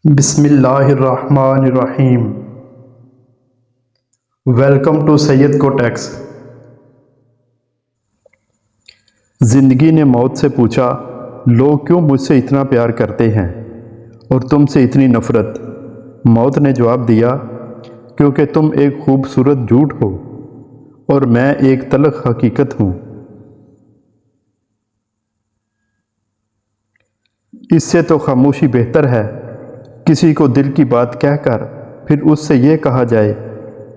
بسم اللہ الرحمن الرحیم۔ ویلکم ٹو سید کو ٹیکس۔ زندگی نے موت سے پوچھا، لوگ کیوں مجھ سے اتنا پیار کرتے ہیں اور تم سے اتنی نفرت؟ موت نے جواب دیا، کیونکہ تم ایک خوبصورت جھوٹ ہو اور میں ایک تلخ حقیقت ہوں۔ اس سے تو خاموشی بہتر ہے۔ کسی کو دل کی بات کہہ کر پھر اس سے یہ کہا جائے،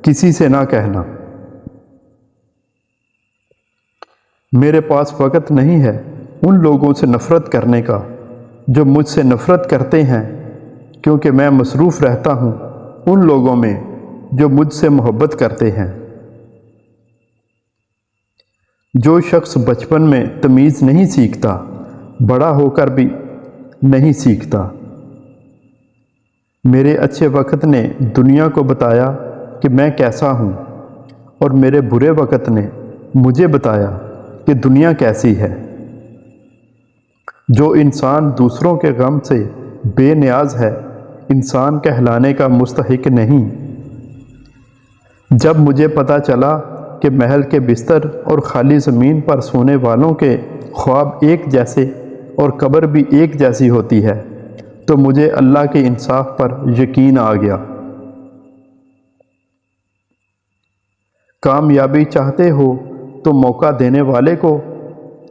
کسی سے نہ کہنا۔ میرے پاس وقت نہیں ہے ان لوگوں سے نفرت کرنے کا جو مجھ سے نفرت کرتے ہیں، کیونکہ میں مصروف رہتا ہوں ان لوگوں میں جو مجھ سے محبت کرتے ہیں۔ جو شخص بچپن میں تمیز نہیں سیکھتا، بڑا ہو کر بھی نہیں سیکھتا۔ میرے اچھے وقت نے دنیا کو بتایا کہ میں کیسا ہوں، اور میرے برے وقت نے مجھے بتایا کہ دنیا کیسی ہے۔ جو انسان دوسروں کے غم سے بے نیاز ہے، انسان کہلانے کا مستحق نہیں۔ جب مجھے پتہ چلا کہ محل کے بستر اور خالی زمین پر سونے والوں کے خواب ایک جیسے اور قبر بھی ایک جیسی ہوتی ہے، تو مجھے اللہ کے انصاف پر یقین آ گیا۔ کامیابی چاہتے ہو تو موقع دینے والے کو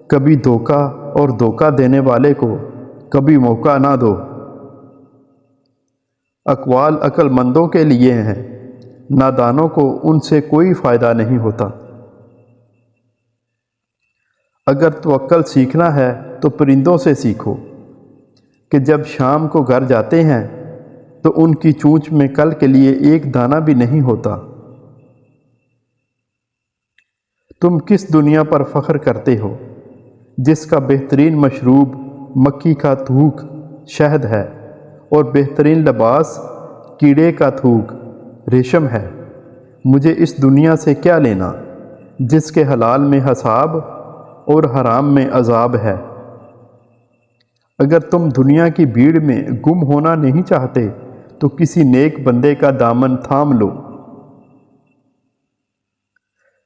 کبھی دھوکہ اور دھوکہ دینے والے کو کبھی موقع نہ دو۔ اقوال عقل مندوں کے لیے ہیں، نادانوں کو ان سے کوئی فائدہ نہیں ہوتا۔ اگر توکل سیکھنا ہے تو پرندوں سے سیکھو کہ جب شام کو گھر جاتے ہیں تو ان کی چونچ میں کل کے لیے ایک دانہ بھی نہیں ہوتا۔ تم کس دنیا پر فخر کرتے ہو جس کا بہترین مشروب مکھی کا تھوک شہد ہے اور بہترین لباس کیڑے کا تھوک ریشم ہے؟ مجھے اس دنیا سے کیا لینا جس کے حلال میں حساب اور حرام میں عذاب ہے؟ اگر تم دنیا کی بھیڑ میں گم ہونا نہیں چاہتے تو کسی نیک بندے کا دامن تھام لو۔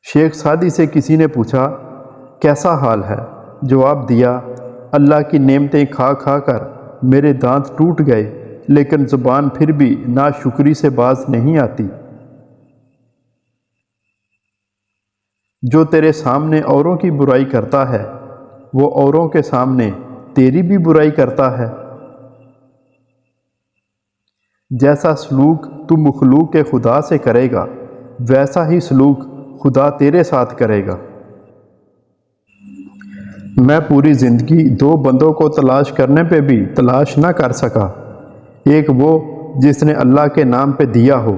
شیخ سعدی سے کسی نے پوچھا، کیسا حال ہے؟ جواب دیا، اللہ کی نعمتیں کھا کھا کر میرے دانت ٹوٹ گئے، لیکن زبان پھر بھی ناشکری سے باز نہیں آتی۔ جو تیرے سامنے اوروں کی برائی کرتا ہے، وہ اوروں کے سامنے تیری بھی برائی کرتا ہے۔ جیسا سلوک تو مخلوق خدا سے کرے گا، ویسا ہی سلوک خدا تیرے ساتھ کرے گا۔ میں پوری زندگی دو بندوں کو تلاش کرنے پہ بھی تلاش نہ کر سکا، ایک وہ جس نے اللہ کے نام پہ دیا ہو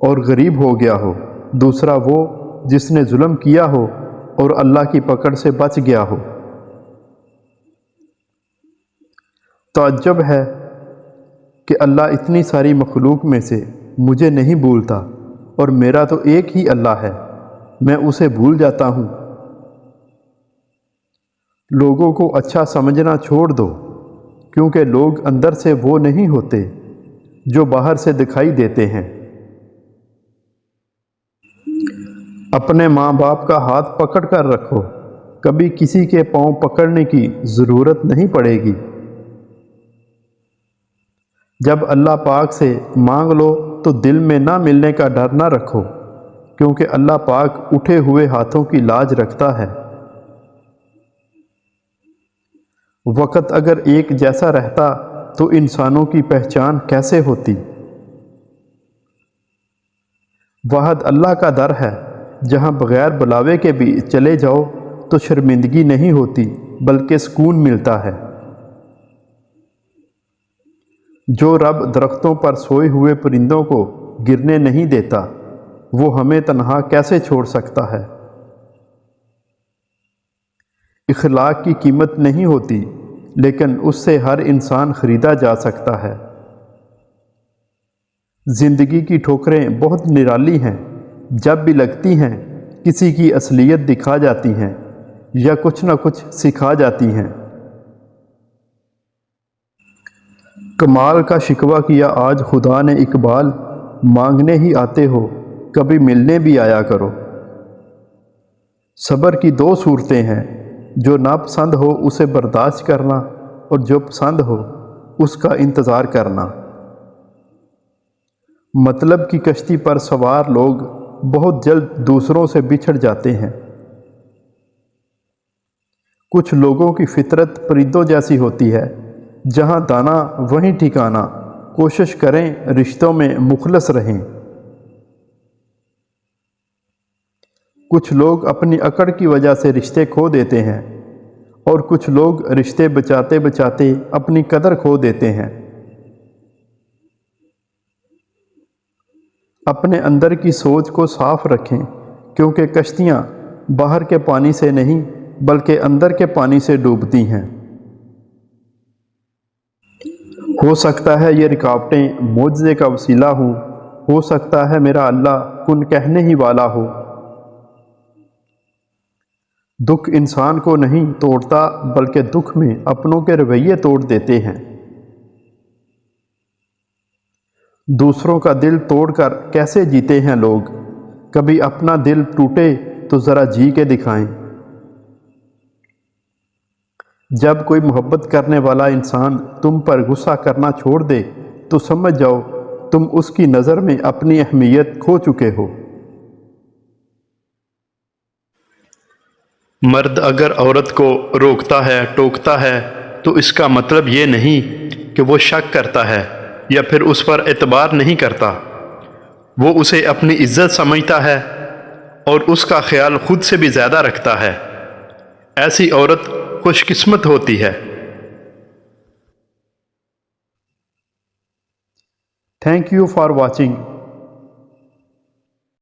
اور غریب ہو گیا ہو، دوسرا وہ جس نے ظلم کیا ہو اور اللہ کی پکڑ سے بچ گیا ہو۔ تعجب ہے کہ اللہ اتنی ساری مخلوق میں سے مجھے نہیں بھولتا، اور میرا تو ایک ہی اللہ ہے، میں اسے بھول جاتا ہوں۔ لوگوں کو اچھا سمجھنا چھوڑ دو، کیونکہ لوگ اندر سے وہ نہیں ہوتے جو باہر سے دکھائی دیتے ہیں۔ اپنے ماں باپ کا ہاتھ پکڑ کر رکھو، کبھی کسی کے پاؤں پکڑنے کی ضرورت نہیں پڑے گی۔ جب اللہ پاک سے مانگ لو تو دل میں نہ ملنے کا ڈر نہ رکھو، کیونکہ اللہ پاک اٹھے ہوئے ہاتھوں کی لاج رکھتا ہے۔ وقت اگر ایک جیسا رہتا تو انسانوں کی پہچان کیسے ہوتی؟ واحد اللہ کا در ہے، جہاں بغیر بلاوے کے بھی چلے جاؤ تو شرمندگی نہیں ہوتی بلکہ سکون ملتا ہے۔ جو رب درختوں پر سوئے ہوئے پرندوں کو گرنے نہیں دیتا، وہ ہمیں تنہا کیسے چھوڑ سکتا ہے؟ اخلاق کی قیمت نہیں ہوتی، لیکن اس سے ہر انسان خریدا جا سکتا ہے۔ زندگی کی ٹھوکریں بہت نرالی ہیں، جب بھی لگتی ہیں کسی کی اصلیت دکھا جاتی ہیں یا کچھ نہ کچھ سکھا جاتی ہیں۔ کمال کا شکوہ کیا آج خدا نے اقبال، مانگنے ہی آتے ہو کبھی ملنے بھی آیا کرو۔ صبر کی دو صورتیں ہیں، جو ناپسند ہو اسے برداشت کرنا اور جو پسند ہو اس کا انتظار کرنا۔ مطلب کی کشتی پر سوار لوگ بہت جلد دوسروں سے بچھڑ جاتے ہیں۔ کچھ لوگوں کی فطرت پرندوں جیسی ہوتی ہے، جہاں دانا وہیں ٹھکانا، کوشش کریں رشتوں میں مخلص رہیں۔ کچھ لوگ اپنی اکڑ کی وجہ سے رشتے کھو دیتے ہیں اور کچھ لوگ رشتے بچاتے بچاتے اپنی قدر کھو دیتے ہیں۔ اپنے اندر کی سوچ کو صاف رکھیں، کیونکہ کشتیاں باہر کے پانی سے نہیں بلکہ اندر کے پانی سے ڈوبتی ہیں۔ ہو سکتا ہے یہ رکاوٹیں معجزے کا وسیلہ ہوں، ہو سکتا ہے میرا اللہ کن کہنے ہی والا ہو۔ دکھ انسان کو نہیں توڑتا بلکہ دکھ میں اپنوں کے رویے توڑ دیتے ہیں۔ دوسروں کا دل توڑ کر کیسے جیتے ہیں لوگ، کبھی اپنا دل ٹوٹے تو ذرا جی کے دکھائیں۔ جب کوئی محبت کرنے والا انسان تم پر غصہ کرنا چھوڑ دے تو سمجھ جاؤ تم اس کی نظر میں اپنی اہمیت کھو چکے ہو۔ مرد اگر عورت کو روکتا ہے ٹوکتا ہے تو اس کا مطلب یہ نہیں کہ وہ شک کرتا ہے یا پھر اس پر اعتبار نہیں کرتا، وہ اسے اپنی عزت سمجھتا ہے اور اس کا خیال خود سے بھی زیادہ رکھتا ہے۔ ایسی عورت خوش قسمت ہوتی ہے۔ Thank you for watching.